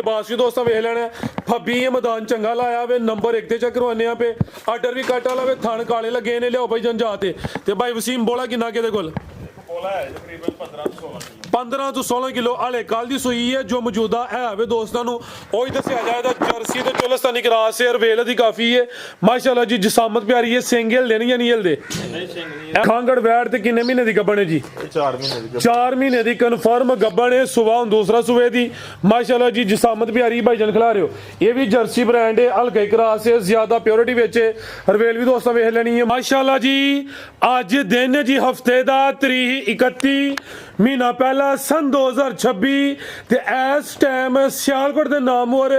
लिबास भी दोस्तों वेख लेना फब्बी ये मैदान चंगा लाया वे नंबर 1 ते चेक करवाने पे आर्डर भी कट वाला वे थान काले लगे ने लियाओ भाई जन जाते ते भाई वसीम बोला किन्ना के कोल 15 ਤੋਂ 16 किलो हाले कल दी सूई है जो मौजूदा है वे दोस्तों ਉਹੀ ਦੱਸਿਆ ਜਾਏਗਾ ਜਰਸੀ ਤੇ ਚੋਲਸਤਾਨੀ ਕਰਾਸ ਹੈ ਰਵੇਲ ਦੀ ਕਾਫੀ ਹੈ ਮਾਸ਼ਾਅੱਲਾ ਜੀ ਜਿਸਾਮਤ ਪਿਆਰੀ ਹੈ ਸਿੰਗਲ ਲੈਣੀ ਜਾਂ ਨਹੀਂ ਹਿਲਦੇ ਨਹੀਂ ਸਿੰਗਲ ਖਾਂਗੜ ਵੈੜ ਤੇ ਕਿੰਨੇ ਮਹੀਨੇ ਦੀ ਗੱਬਣ ਹੈ ਜੀ 4 ਮਹੀਨੇ ਦੀ 4 ਮਹੀਨੇ ਦੀ ਕਨਫਰਮ ਗੱਬਣ ਹੈ ਸੁਬਾ ਹੁਣ ਦੂਸਰਾ ਸੂਏ ਦੀ ਮਾਸ਼ਾਅੱਲਾ ਜੀ ਜਿਸਾਮਤ ਪਿਆਰੀ ਭਾਈਜਾਨ ਖਿਲਾ ਰਹੇ ਹੋ ਇਹ ਵੀ ਜਰਸੀ ਬ੍ਰਾਂਡ ਹੈ ਹਲਕੇ ਕਰਾਸ ਹੈ ਜ਼ਿਆਦਾ ਪਿਓਰਿਟੀ ਵਿੱਚ ਰਵੇਲ ਵੀ ਦੋਸਤਾਂ ਵੇਖ ਲੈਣੀ ਹੈ ਮਾਸ਼ਾਅੱਲਾ ਜੀ ਅੱਜ ਦਿਨ ਜੀ ਹਫਤੇ ਦਾ ਤਰੀਕ 31 ਮਹੀਨਾ ਪਹਿਲਾ सन 2026 ਤੇ ਇਸ ਟਾਈਮ ਸਿਆਲਕੋਟ ਦੇ ਨਾਮਵਰ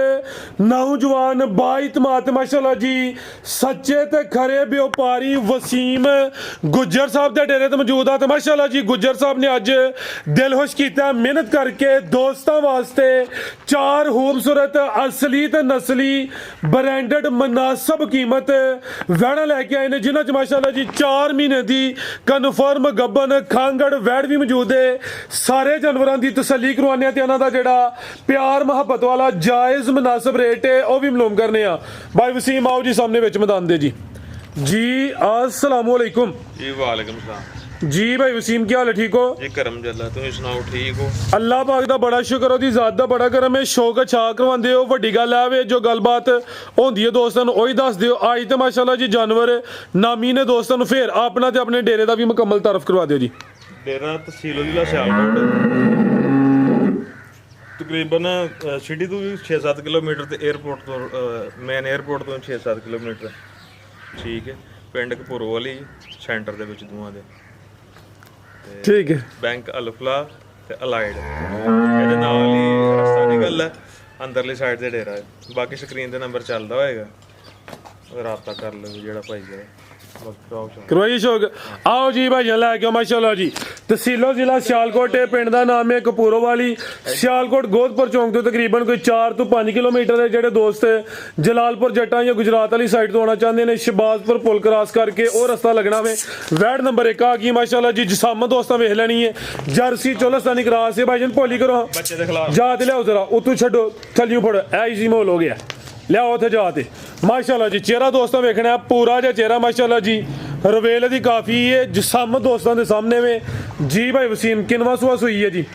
ਨੌਜਵਾਨ ਬਾਇਤਮਾਤ ਮਾਸ਼ਾਅੱਲਾ ਜੀ ਸੱਚੇ ਤੇ ਖਰੇ ਵਪਾਰੀ ਵਸੀਮ ਗੁੱਜਰ ਸਾਹਿਬ ਦੇ ਡੇਰੇ ਤੇ ਮੌਜੂਦ ਆ ਤੇ ਮਾਸ਼ਾਅੱਲਾ ਜੀ ਗੁੱਜਰ ਸਾਹਿਬ ਨੇ ਅੱਜ ਦਿਲ ਖੁਸ਼ ਕੀਤਾ ਮਿਹਨਤ ਕਰਕੇ ਦੋਸਤਾਂ ਵਾਸਤੇ 4 ਖੂਬਸੂਰਤ ਅਸਲੀ ਤੇ ਨਸਲੀ ਬ੍ਰਾਂਡਡ ਮਨਾਸਬ ਕੀਮਤ ਵੈਣਾ ਲੈ ਕੇ ਆਏ ਨੇ ਜਿਨ੍ਹਾਂ ਚ ਮਾਸ਼ਾਅੱਲਾ ਜੀ 4 ਮਹੀਨੇ ਦੀ ਕਨਫਰਮ ਗੱਬਨ ਖਾਂਗੜ ਵੈੜ ਵੀ ਮੌਜੂਦ ਹੈ ਸਾਰੇ ਜਾਨਵਰਾਂ ਦੀ ਤਸੱਲੀ ਕਰਵਾਉਂਦੇ ਆ ਤੇ ਇਹਨਾਂ ਦਾ ਜਿਹੜਾ ਪਿਆਰ ਮੁਹੱਬਤ ਵਾਲਾ ਜਾਇਜ਼ ਮੁਨਾਸਬ ਰੇਟ ਹੈ ਉਹ ਵੀ ਮਾਲੂਮ ਕਰਨੇ ਆ ਭਾਈ ਵਸੀਮ ਆਓ ਜੀ ਸਾਹਮਣੇ ਵਿੱਚ ਮੈਦਾਨ ਦੇ ਜੀ अस्सलाम वालेकुम जी वालेकुम सलाम जी भाई वसीम क्या हाल है ठीक हो जी करम जल्ला तुम सुनाओ ठीक हो अल्लाह पाक दा बड़ा शुक्र ओदी जात दा बड़ा करम है शौक अच्छा करवांदे हो वड्डी गल है वे जो गलबात होंदी है दोस्तां नूं ओही दस दिओ आज ते माशाअल्लाह जी जानवर नामी ने दोस्तां नूं फिर अपना ते अपने डेरे दा भी मुकम्मल तारफ करवा दिओ जी डेरा तहसील जिला सियालकोट तकरीबन सिटी तो 6-7 किलोमीटर ते एयरपोर्ट तो मेन एयरपोर्ट तो 6-7 किलोमीटर ठीक है पिंड कपूरवाली सेंटर दे विच दोवां दे ठीक है बैंक अलफला ते अलाइड ਇਹਦੇ ਨਾਲ ਹੀ ਰਸਤਾ ਨਿਕਲਦਾ ਅੰਦਰਲੀ ਸਾਈਡ ਤੇ ਡੇਰਾ ਹੈ ਬਾਕੀ ਸਕਰੀਨ ਤੇ ਨੰਬਰ ਚੱਲਦਾ ਹੋਏਗਾ ਰਾਬਤਾ ਕਰ ਲਓ ਜਿਹੜਾ ਭਾਈ ਹੈ करवाइए शौक आओ जी भाई लैके माशाअल्लाह जी तहसीलो जिला सियालकोट पिंड का नाम है कपूरोवाली सियालकोट गोदपुर चौंक तो तकरीबन कोई 4 ਤੋਂ 5 किलोमीटर है जेडे दोस्त जलालपुर जट्टा या गुजरात वाली साइड तो आना चाहते हैं शहबाजपुर पुल क्रॉस करके वो रस्ता लगना वे वैड नंबर 1 आ गई माशाअल्लाह जी जिसामत दोस्तां वेख लेनी है जर्सी चोलस्तानी क्रॉस है भाईजान भोली करो बच्चे दे खिलाफ जा ते लियाओ जरा उतू छड्डो थल्लियों फड़ो ऐसी माहौल हो गया लियाओ उत्थे जाते माशाअल्लाह जी चेहरा दोस्तों वेखना है पूरा जिहा चेहरा माशाअल्लाह जी रवेल दी काफ़ी है जिसामत दोस्तों के सामने में जी भाई वसीम किनवा सुहा सुई है जी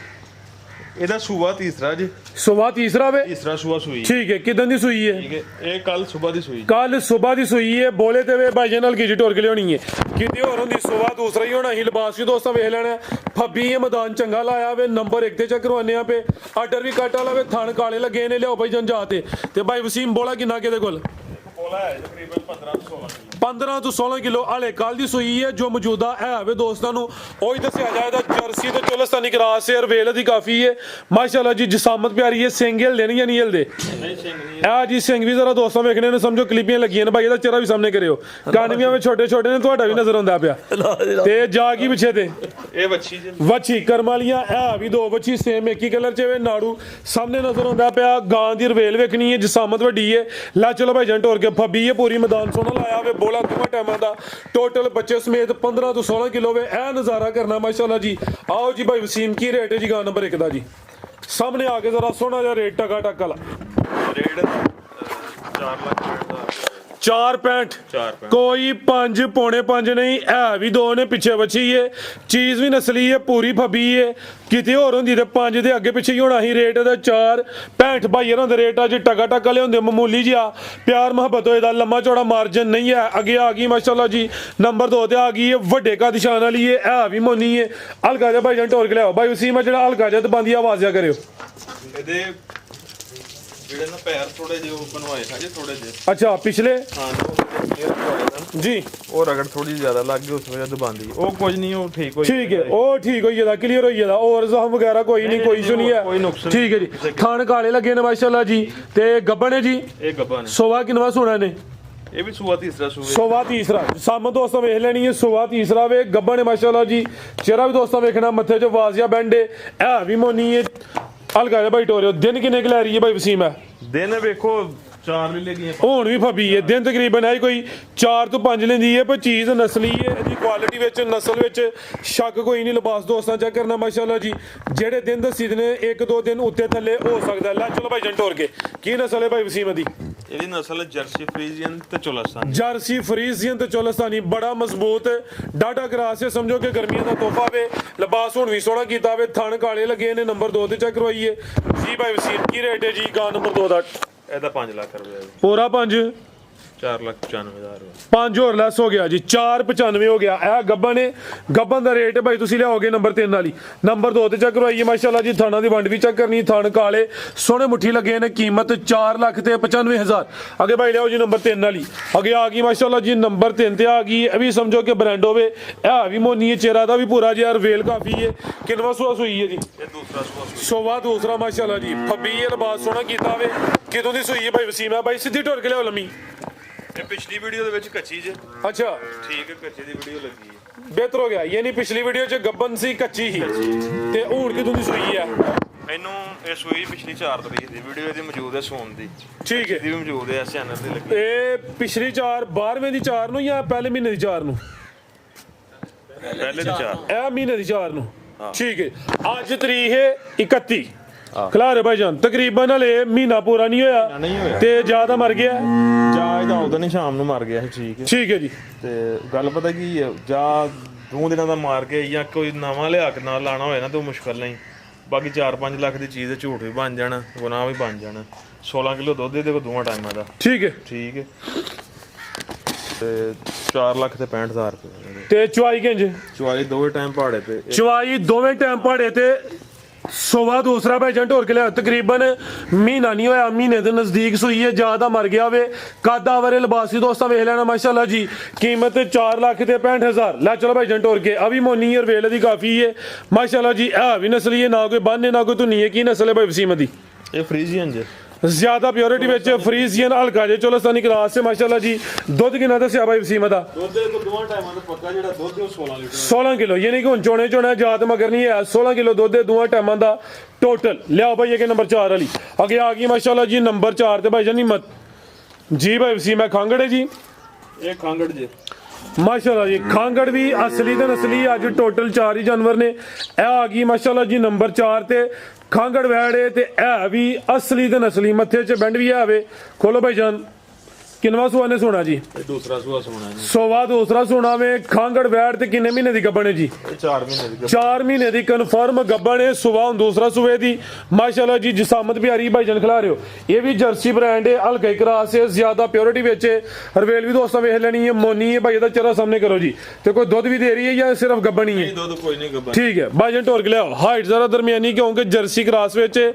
ਇਹਦਾ ਸੂਆ ਤੀਸਰਾ ਜੀ सुबह तीसरा वे ਤੀਸਰਾ ਸੂਆ ਸੂਈ ठीक है किदन दी सुई है ठीक है ਇਹ ਕੱਲ ਸਵੇਰ ਦੀ ਸੂਈ कल सुबह दी सुई है बोले ते वे भाईजान हल्की जी टोर के लियानी है किते होर होंदी सुबह दूसरा ही होना ही लिबास भी दोस्तों वेख लेना फब्बी ये मैदान चंगा लाया वे नंबर 1 ते चेक करवाने पे आर्डर भी कट वाला वे थान काले लगे ने लियाओ भाईजान जाते ते भाई वसीम बोला किन्ना के कोल ਕੋਲਾ ਹੈ ਤਕਰੀਬਨ 15 ਤੋਂ 16 ਕਿਲੋ ਹਾਲੇ ਕੱਲ ਦੀ ਸੂਈ ਹੈ ਜੋ ਮੌਜੂਦਾ ਹੈ ਵੇ ਦੋਸਤਾਂ ਨੂੰ ਉਹੀ ਦੱਸਿਆ ਜਾਏਗਾ ਜਰਸੀ ਤੇ ਚੋਲਸਤਾਨੀ ਕਰਾਸ ਹੈ ਰਵੇਲ ਦੀ ਕਾਫੀ ਹੈ ਮਾਸ਼ਾਅੱਲਾ ਜੀ ਜਿਸਾਮਤ ਪਿਆਰੀ ਹੈ ਸਿੰਗਲ ਲੈਣੀ ਜਾਂ ਨਹੀਂ ਹਿਲਦੇ ਨਹੀਂ ਸਿੰਘ ਨਹੀਂ ਆ ਜੀ ਸਿੰਘ ਵੀ ਜ਼ਰਾ ਦੋਸਤਾਂ ਵੇਖਣੇ ਨੂੰ ਸਮਝੋ ਕਲਿੱਪੀਆਂ ਲੱਗੀਆਂ ਨੇ ਭਾਈ ਇਹਦਾ ਚਿਹਰਾ ਵੀ ਸਾਹਮਣੇ ਕਰਿਓ ਕਾਨਵੀਆਂ ਵਿੱਚ ਛੋਟੇ ਛੋਟੇ ਨੇ ਤੁਹਾਡਾ ਵੀ ਨਜ਼ਰ ਆਉਂਦਾ ਪਿਆ ਤੇ ਜਾ ਕੀ ਪਿੱਛੇ ਤੇ ਇਹ ਵੱਛੀ ਜੀ ਵੱਛੀ ਕਰਮ ਵਾਲੀਆਂ ਹੈ ਵੀ ਦੋ ਵੱਛੀ ਸੇਮ ਇੱਕ ਹੀ ਕਲਰ ਚ ਵੇ ਨਾੜੂ ਸਾਹਮਣੇ ਨਜ਼ਰ ਆਉਂਦਾ ਪਿਆ ਗਾਂ ਦੀ ਰਵੇਲ ਵੇਖਣੀ ਹੈ ਜਿਸਾਮਤ ਵੱਡੀ ਹੈ ਲੈ ਚਲੋ ਭਾਈ ਜਨ ਟੋਰ ਕੇ ਫੱਬੀ ਹੈ पूरी मैदान सोना लाया वे बोला दोवां टाइमां दा टोटल बच्चे समेत 15 ਤੋਂ 16 किलो वे ए नज़ारा करना माशाअल्लाह जी आओ जी भाई वसीम की रेट है जी गां नंबर 1 दा जी सामने आके जरा सोना जा रेट टका टक वाला रेट 4 ਲੱਖ 4.65 कोई 5 पौने 5 नहीं है भी दो ने पिछे बची है चीज़ भी नस्ली है पूरी फबी है किते होर होंदी ते 5 दे अगे पिछे ही होना ही रेट दा 4.65 भाई होंदे रेट अज टका टका ले होंदे मामूली जिहा प्यार मोहब्बत होए दा लम्मा चौड़ा मार्जिन नहीं है अगे आ गई माशाअल्लाह जी नंबर 2 ते आ गई है वड्डे का निशान वाली है भी मोनी है हल्का जिहा भाई जान टोर के लियाओ भाई उसी में जेड़ा हल्का जिहा दबांदी आवाज़ जा करियो ਇਹਦੇ ਜਿਹੜੇ ਨਾ ਪੈਰ ਥੋੜੇ ਜਿਹੇ ਉਹ ਬਣਵਾਏ ਸਾਜੇ ਥੋੜੇ ਜਿਹੇ अच्छा पिछले ਹਾਂ जी ਉਹ ਰਗੜ ਥੋੜੀ ਜ਼ਿਆਦਾ ਲੱਗ ਗਈ ਉਸ ਵਜ੍ਹਾ ਦਬਾਂਦੀ ਉਹ ਕੁਝ ਨਹੀਂ ਉਹ ਠੀਕ ਹੋਈ ठीक है ओ ठीक होई जादा क्लियर होई जादा और जख्म वगैरह कोई नहीं कोई इशू नहीं है कोई नुक्स नहीं। ठीक है जी खान काले लगे ने माशाल्लाह जी ते गब्बन है जी ਇਹ ਗੱਬਾਂ ਨੇ सोवा किनवा सोना ने ਇਹ ਵੀ ਸੂਆ ਤੀਸਰਾ ਸੂਏ सोवा तीसरा सामने दोस्तों वेख लेनी है सोवा तीसरा वे गब्बन है माशाल्लाह जी चेहरा भी दोस्तों वेखना मथे च वाजिया बैंड है भी मोनी है हल्का जिहा भाई टोरियो दिन किन्ने क लै रही है भाई वसीम है ਦਿਨ ਵੇਖੋ 4 ਲੈ ਗਈਆਂ ਹੁਣ ਵੀ ਫੱਬੀ ਹੈ ਦਿਨ ਤਕਰੀਬਨ ਹੈ ਕੋਈ 4 ਤੋਂ 5 ਲੈਂਦੀ ਹੈ, ਪਰ ਚੀਜ਼ ਨਸਲੀ ਹੈ, ਇਹਦੀ ਕੁਆਲਿਟੀ ਵਿੱਚ ਨਸਲ ਵਿੱਚ ਸ਼ੱਕ ਕੋਈ ਨਹੀਂ। ਲਿਬਾਸ ਦੋਸਤਾਂ ਚੈੱਕ ਕਰਨਾ ਮਾਸ਼ਾਅੱਲਾ ਜੀ, ਜਿਹੜੇ ਦਿਨ ਦੱਸੀ ਨੇ 1-2 ਦਿਨ ਉੱਤੇ ਥੱਲੇ ਹੋ ਸਕਦਾ। ਲੈ ਚਲੋ ਭਾਈ ਜੰਟੋਰ ਕੇ ਕੀ ਨਸਲ ਹੈ ਭਾਈ ਵਸੀਮ ਦੀ? ਇਹਦੀ ਨਸਲ ਜਰਸੀ ਫਰੀਜ਼ੀਅਨ ਤੇ ਚੋਲਸਤਾਨੀ। ਜਰਸੀ ਫਰੀਜ਼ੀਅਨ ਤੇ ਚੋਲਸਤਾਨੀ, ਬੜਾ ਮਜ਼ਬੂਤ ਡਾਟਾ ਕਰਾਸ ਹੈ, ਸਮਝੋ ਕਿ ਗਰਮੀਆਂ ਦਾ ਤੋਹਫਾ ਵੇ। ਲਿਬਾਸ ਹੁਣ ਵੀ ਸੋਹਣਾ ਕੀਤਾ ਵੇ, ਥਣ ਕਾਲੇ ਲੱਗੇ ਨੇ। ਨੰਬਰ 2 ਤੇ ਚੈੱਕ ਕਰਵਾਈਏ ਜੀ ਭਾਈ ਵਸੀਮ, ਕੀ ਰੇਟ ਹੈ ਜੀ ਗਾਂ ਨੰਬਰ 2 ਦਾ? ਇਹਦਾ 5 ਲੱਖ ਰੁਪਏ ਹੈ, ਪੂਰਾ 5 4,95,000 ਰੁਪਏ। 5 ਹੋਰ ਲੈਸ ਹੋ ਗਿਆ ਜੀ, 495 ਹੋ ਗਿਆ। ਇਹ ਗੱਬਨ ਹੈ, ਗੱਬਨ ਦਾ ਰੇਟ ਭਾਈ ਤੁਸੀਂ ਲਿਆਓਗੇ ਨੰਬਰ 3 ਵਾਲੀ। ਨੰਬਰ 2 ਤੇ ਚੈੱਕ ਕਰਵਾਈਏ ਮਾਸ਼ਾਅੱਲਾ ਜੀ, ਥਾਣਾ ਦੀ ਵੰਡ ਵੀ ਚੈੱਕ ਕਰਨੀ, ਥਣ ਕਾਲੇ ਸੋਹਣੇ ਮੁੱਠੀ ਲੱਗੇ ਨੇ, ਕੀਮਤ 4,95,000। ਅੱਗੇ ਭਾਈ ਲਿਆਓ ਜੀ ਨੰਬਰ 3 ਵਾਲੀ। ਅੱਗੇ ਆ ਗਈ ਮਾਸ਼ਾਅੱਲਾ ਜੀ ਨੰਬਰ 3 ਤੇ ਆ ਗਈ, ਇਹ ਵੀ ਸਮਝੋ ਕਿ ਬ੍ਰਾਂਡ ਹੋਵੇ। ਇਹ ਵੀ ਮੋਨੀ ਹੈ, ਚਿਹਰਾ ਦਾ ਵੀ ਪੂਰਾ ਜਿਹਾ ਰਵੇਲ ਕਾਫੀ ਹੈ। ਕਿੰਨਵਾਂ ਸੂਆ ਸੂਈ ਹੈ ਜੀ? ਇਹ ਦੂਸਰਾ ਸੂਆ ਸੋਵਾ ਦੂਸਰਾ ਮਾਸ਼ਾਅੱਲਾ ਜੀ, ਫੱਬੀ ਇਹ ਲਿਬਾਸ ਸੋਹਣਾ ਕੀਤਾ ਵੇ। ਕਿਦੋਂ ਦੀ ਸੂਈ ਹੈ ਭਾਈ ਵਸੀਮ? ਹੈ ਭਾਈ ਸਿੱਧੀ ਢੁਰ ਕੇ ਲਿਆਓ ਲੰਮੀ। ਇਹ ਪਿਛਲੀ ਵੀਡੀਓ ਦੇ ਵਿੱਚ ਕੱਚੀ ਜੇ, ਅੱਛਾ ਠੀਕ ਹੈ, ਕੱਚੀ ਦੀ ਵੀਡੀਓ ਲੱਗੀ ਹੈ। ਬਿਹਤਰ ਹੋ ਗਿਆ, ਯਾਨੀ ਪਿਛਲੀ ਵੀਡੀਓ 'ਚ ਗੱਬਨ ਸੀ ਕੱਚੀ ਹੀ, ਤੇ ਹੁਣ ਕਿਦੋਂ ਦੀ ਸੂਈ ਹੈ? ਇਹਨੂੰ ਇਹ ਸੂਈ ਪਿਛਲੀ 4 ਤਰੀਕ ਦੀ ਵੀਡੀਓ ਇਹਦੀ ਮੌਜੂਦ ਹੈ, ਸੋਨ ਦੀ ਠੀਕ ਹੈ। ਇਹਦੀ ਵੀ ਮੌਜੂਦ ਹੈ, ਇਸ ਚੈਨਲ ਤੇ ਲੱਗੀ। ਇਹ ਪਿਛਲੀ 4 12ਵੇਂ ਦੀ 4 ਨੂੰ ਜਾਂ ਪਹਿਲੇ ਮਹੀਨੇ ਦੀ 4 ਨੂੰ? ਪਹਿਲੇ ਦੀ 4 ਇਹ ਮਹੀਨੇ ਦੀ 4 ਨੂੰ, ਠੀਕ ਹੈ। ਅੱਜ ਤਰੀਕ ਹੈ 31 ਖਲਾਰੇ ਭਾਈਜਾਨ, ਤਕਰੀਬਨ ਹਲੇ ਮਹੀਨਾ ਪੂਰਾ ਨਹੀਂ ਹੋਇਆ ਤੇ ਜ਼ਿਆਦਾ ਮਰ ਗਿਆ ਜਾ ਇਹਦਾ ਉਦੋਂ ਨਹੀਂ, ਸ਼ਾਮ ਨੂੰ ਮਰ ਗਿਆ ਸੀ, ਠੀਕ ਹੈ। ਠੀਕ ਹੈ ਜੀ। ਤੇ ਗੱਲ ਪਤਾ ਕੀ ਹੈ, ਜਾ 2 ਦਿਨਾਂ ਦਾ ਮਾਰ ਕੇ ਜਾਂ ਕੋਈ ਨਵਾਂ ਲਿਆ ਕੇ ਨਾਲ ਲਾਣਾ ਹੋਏ ਨਾ ਤਾਂ ਮੁਸ਼ਕਲ ਨਹੀਂ। ਬਾਕੀ 4-5 ਲੱਖ ਦੀ ਚੀਜ਼ ਝੂਠ ਵੀ ਬਣ ਜਾਣਾ, ਗੁਨਾਹ ਵੀ ਬਣ ਜਾਣਾ। 16 ਕਿਲੋ ਦੁੱਧ ਦੇ ਦੋਵਾਂ ਟਾਈਮਾਂ ਦਾ, ਠੀਕ ਹੈ। ਠੀਕ ਹੈ। ਤੇ 4,65,000 ਰੁਪਏ ਤੇ ਚੁਆਈ ਕਿੰਜ? ਚੁਆਈ ਦੋਵੇਂ ਟਾਈਮ ਪਹਾੜੇ ਤੇ। ਚੁਆਈ ਦੋਵੇਂ ਟਾਈਮ ਪਹਾੜੇ ਤੇ ਸੋਵਾ ਦੂਸਰਾ ਭਾਈਜਾਨ ਢੋਰ ਕੇ ਲਿਆ, ਤਕਰੀਬਨ ਮਹੀਨਾ ਨਹੀਂ ਹੋਇਆ, ਮਹੀਨੇ ਦੇ ਨਜ਼ਦੀਕ ਸੂਈ ਹੈ, ਜ਼ਿਆਦਾ ਮਰ ਗਿਆ ਵੇ। ਕਾਦਾ ਵਰੇ ਲਿਬਾਸੀ ਦੋਸਤਾਂ ਵੇਖ ਲੈਣਾ ਮਾਸ਼ਾਅੱਲਾ ਜੀ, ਕੀਮਤ 4,65,000। ਲੈ ਚਲੋ ਭਾਈਜਾਨ ਢੋਰ ਕੇ। ਅਭੀ ਮੋਨੀ ਹੈ, ਵੇਲੇ ਦੀ ਕਾਫੀ ਹੈ ਮਾਸ਼ਾਅੱਲਾ ਜੀ। ਇਹ ਵੀ ਨਸਲੀ ਹੈ, ਨਾ ਕੋਈ ਬੰਨ ਨਾ ਕੋਈ ਧੁਨੀ ਹੈ। ਕੀ ਨਸਲ ਹੈ ਭਾਈ ਵਸੀਮ ਦੀ? ਇਹ ਫਰੀਜ਼ੀਅਨ ਜੇ, ਜ਼ਿਆਦਾ ਪਿਓਰਿਟੀ ਵਿੱਚ ਫਰੀਜ਼ੀਅਨ ਹਲਕਾ ਜੇ ਚੋਲਸਤਾਨੀ ਕਲਾਸ ਹੈ ਮਾਸ਼ਾਅੱਲਾ ਜੀ। ਦੁੱਧ ਕਿੰਨਾ ਦੱਸਿਆ ਭਾਈ ਵਸੀਮ ਦਾ? ਦੁੱਧ ਦੇ ਦੋਵਾਂ ਟਾਈਮਾਂ ਦਾ ਪੱਕਾ ਜਿਹੜਾ ਦੁੱਧ ਉਹ 16 ਲੀਟਰ 16 ਕਿਲੋ, ਯਾਨੀ ਕਿ ਹੁਣ ਚੋਣੇ ਜਾਤ ਮਗਰ ਨਹੀਂ ਹੈ। 16 ਕਿਲੋ ਦੁੱਧ ਦੇ ਦੋਵਾਂ ਟਾਈਮਾਂ ਦਾ ਟੋਟਲ। ਲਿਆਓ ਭਾਈ ਇਹ ਨੰਬਰ 4 ਵਾਲੀ। ਅੱਗੇ ਆ ਗਈ ਮਾਸ਼ਾਅੱਲਾ ਜੀ ਨੰਬਰ 4 ਤੇ ਭਾਈ ਜਾਨ ਹਿੰਮਤ ਜੀ ਭਾਈ ਵਸੀਮ ਹੈ ਖਾਂਗੜੇ ਜੀ। ਇਹ ਖਾਂਗੜ ਜੇ ਮਾਸ਼ਾਅੱਲਾ ਜੀ, ਖਾਂਗੜ ਵੀ ਅਸਲੀ ਤੇ ਨਸਲੀ, ਅੱਜ ਟੋਟਲ 4 ਹੀ ਜਾਨਵਰ ਨੇ। ਇਹ ਆ ਗਈ ਮਾਸ਼ਾਅੱਲਾ ਜੀ ਨੰਬਰ 4 ਤੇ ਖਾਂਗੜ ਵੈੜੇ, ਤੇ ਇਹ ਵੀ ਅਸਲੀ ਤੇ ਨਸਲੀ, ਮੱਥੇ 'ਚ ਬੈਂਡ ਵੀ ਆਵੇ। ਖੋਲੋ ਭਾਈ ਜਾਨ, ਕਿੰਨਵਾਂ ਸੂਆ ਨੇ ਸੋਣਾ ਜੀ? ਇਹ ਦੂਸਰਾ ਸੂਆ ਸੋਣਾ ਜੀ। ਸੋਵਾ ਦੂਸਰਾ ਸੋਣਾ ਵੇ। ਖਾਂਗੜ ਵੈੜ ਤੇ ਕਿੰਨੇ ਮਹੀਨੇ ਦੀ ਗੱਭਣ ਹੈ ਜੀ? ਇਹ 4 ਮਹੀਨੇ ਦੀ 4 ਮਹੀਨੇ ਦੀ ਕਨਫਰਮ ਗੱਭਣ ਹੈ। ਸੁਬਾ ਹੁਣ ਦੂਸਰਾ ਸੂਏ ਦੀ ਮਾਸ਼ਾਅੱਲਾ ਜੀ, ਜਿਸਾਮਤ ਪਿਆਰੀ ਭਾਈਜਾਨ ਖਿਲਾ ਰਹੇ ਹੋ। ਇਹ ਵੀ ਜਰਸੀ ਬ੍ਰਾਂਡ ਹੈ, ਹਲਕਾ ਕਰਾਸ ਹੈ, ਜ਼ਿਆਦਾ ਪਿਓਰਿਟੀ ਵਿੱਚ ਹੈ। ਰਵੇਲ ਵੀ ਦੋਸਤਾਂ ਵੇਖ ਲੈਣੀ ਹੈ, ਮੋਨੀ ਹੈ ਭਾਈ ਦਾ ਚਿਹਰਾ ਸਾਹਮਣੇ ਕਰੋ ਜੀ। ਤੇ ਕੋਈ ਦੁੱਧ ਵੀ ਦੇ ਰਹੀ ਹੈ ਜਾਂ ਸਿਰਫ ਗੱਭਣ ਹੀ ਹੈ? ਨਹੀਂ, ਦੁੱਧ ਕੋਈ ਨਹੀਂ ਗੱਭਣ। ਠੀਕ ਹੈ ਭਾਈਜਾਨ ਢੋਰ ਕੇ ਲਿਆਓ। ਹਾਈਟ ਜ਼ਰਾ ਦਰਮਿਆਨੀ ਕਿਉਂਕਿ ਜਰਸੀ ਕਰਾਸ ਵਿੱਚ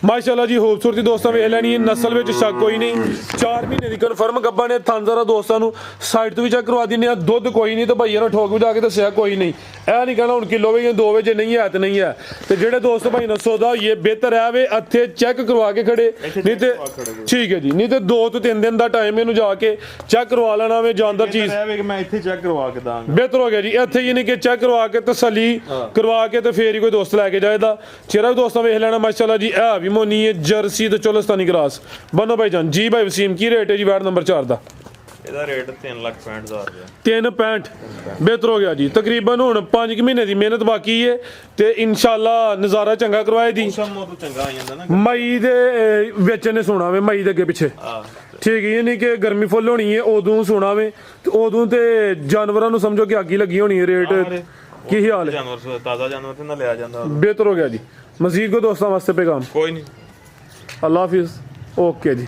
ਮਾਸ਼ਾਅੱਲਾ ਜੀ ਖੂਬਸੂਰਤੀ ਦੋਸਤਾਂ ਵੇਖ ਲੈਣੀ ਹੈ, ਨਸਲ ਵਿੱਚ ਸ਼ੱਕ ਕੋਈ ਨਹੀਂ। 4 ਮਹੀਨੇ ਦੀ ਕਨਫਰਮ ਗੱਭਣ ਹੈ। ਥਣ ਜ਼ਰਾ ਦੋਸਤਾਂ ਨੂੰ ਸਾਈਡ ਤੋਂ ਵੀ ਚੈੱਕ ਕਰਵਾ ਦਿੰਦੇ ਆ। ਦੁੱਧ ਕੋਈ ਨਹੀਂ ਤੇ ਭਾਈਆਂ ਨੂੰ ਠੋਕ ਵਜਾ ਕੇ ਦੱਸਿਆ ਕੋਈ ਨਹੀਂ। ਇਹ ਨਹੀਂ ਕਹਿਣਾ ਹੁਣ ਕਿਲੋ ਵੇ ਜਾਂ 2 ਵੇ, ਜੇ ਨਹੀਂ ਹੈ ਤੇ ਨਹੀਂ ਹੈ। ਤੇ ਜਿਹੜੇ ਦੋਸਤ ਭਾਈ ਨਾਲ ਸੌਦਾ ਹੋਈਏ ਬਿਹਤਰ ਹੈ ਵੇ ਇੱਥੇ ਚੈੱਕ ਕਰਵਾ ਕੇ ਖੜੇ, ਨਹੀਂ ਤੇ ਠੀਕ ਹੈ ਜੀ, ਨਹੀਂ ਤੇ 2 ਤੋਂ 3 ਦਿਨ ਦਾ ਟਾਈਮ ਇਹਨੂੰ ਜਾ ਕੇ ਚੈੱਕ ਕਰਵਾ ਲੈਣਾ ਵੇ ਜਾਨਦਾਰ ਚੀਜ਼। ਮੈਂ ਇੱਥੇ ਚੈੱਕ ਕਰਵਾ ਕੇ ਦਾਂਗਾ, ਬਿਹਤਰ ਹੋ ਗਿਆ ਜੀ। ਇੱਥੇ ਹੀ ਨਹੀਂ ਕਿ ਚੈੱਕ ਕਰਵਾ ਕੇ ਤਸੱਲੀ ਕਰਵਾ ਕੇ ਤੇ ਫੇਰ ਹੀ ਕੋਈ ਦੋਸਤ ਲੈ ਕੇ ਜਾਏਦਾ। ਚਿਹਰਾ ਵੀ ਦੋਸਤਾਂ ਵੇਖ ਲੈਣਾ ਮਾਸ਼ਾਅੱਲਾ ਜੀ। ਇਹ ਵੀ ਮੋਨੀ ਹੈ, ਜਰਸੀ ਤੇ ਚੋਲਸਤਾਨੀ ਕਰਾਸ। ਬਨੋ ਭਾਈ ਜਾਨ ਜੀ। ਭਾਈ ਵਸੀਮ ਕੀ ਰੇਟ ਹੈ ਜੀ ਵਾਰਡ ਨੰਬਰ 4 ਦਾ? ਇਹਦਾ ਰੇਟ 3,65,000 ਰੁਪਏ। 365 ਬਿਹਤਰ ਹੋ ਗਿਆ ਜੀ। ਤਕਰੀਬਨ ਹੁਣ 5 ਮਹੀਨੇ ਦੀ ਮਿਹਨਤ ਬਾਕੀ ਹੈ ਤੇ ਇਨਸ਼ਾਅੱਲਾ ਨਜ਼ਾਰਾ ਚੰਗਾ ਕਰਵਾਏ ਦੀ। ਮੌਸਮ ਉਹ ਤੋਂ ਚੰਗਾ ਆ ਜਾਂਦਾ ਨਾ, ਮਈ ਦੇ ਵਿੱਚ ਨੇ ਸੋਣਾ ਵੇ, ਮਈ ਦੇ ਅੱਗੇ ਪਿੱਛੇ, ਠੀਕ ਹੈ। ਨਹੀਂ ਕਿ ਗਰਮੀ ਫੁੱਲ ਹੋਣੀ ਹੈ ਉਦੋਂ ਸੋਣਾ ਵੇ, ਤੇ ਉਦੋਂ ਤੇ ਜਾਨਵਰਾਂ ਨੂੰ ਸਮਝੋ ਕਿ ਅੱਗ ਹੀ ਲੱਗੀ ਹੋਣੀ ਹੈ। ਰੇਟ ਕੀ ਹਾਲ ਹੈ? ਜਾਨਵਰ ਤਾਜ਼ਾ ਜਾਨਵਰ ਤੇ ਨਾ ਲਿਆ ਜਾਂਦਾ। ਬਿਹਤਰ ਹੋ ਗਿਆ ਜੀ। ਮਜ਼ੀਦ ਕੋ ਦੋਸਤਾਂ ਵਾਸਤੇ ਪੈਗਾਮ? ਕੋਈ ਨਹੀਂ। ਅੱਲਾ ਹਾਫਿਜ਼। ਓਕੇ ਜੀ।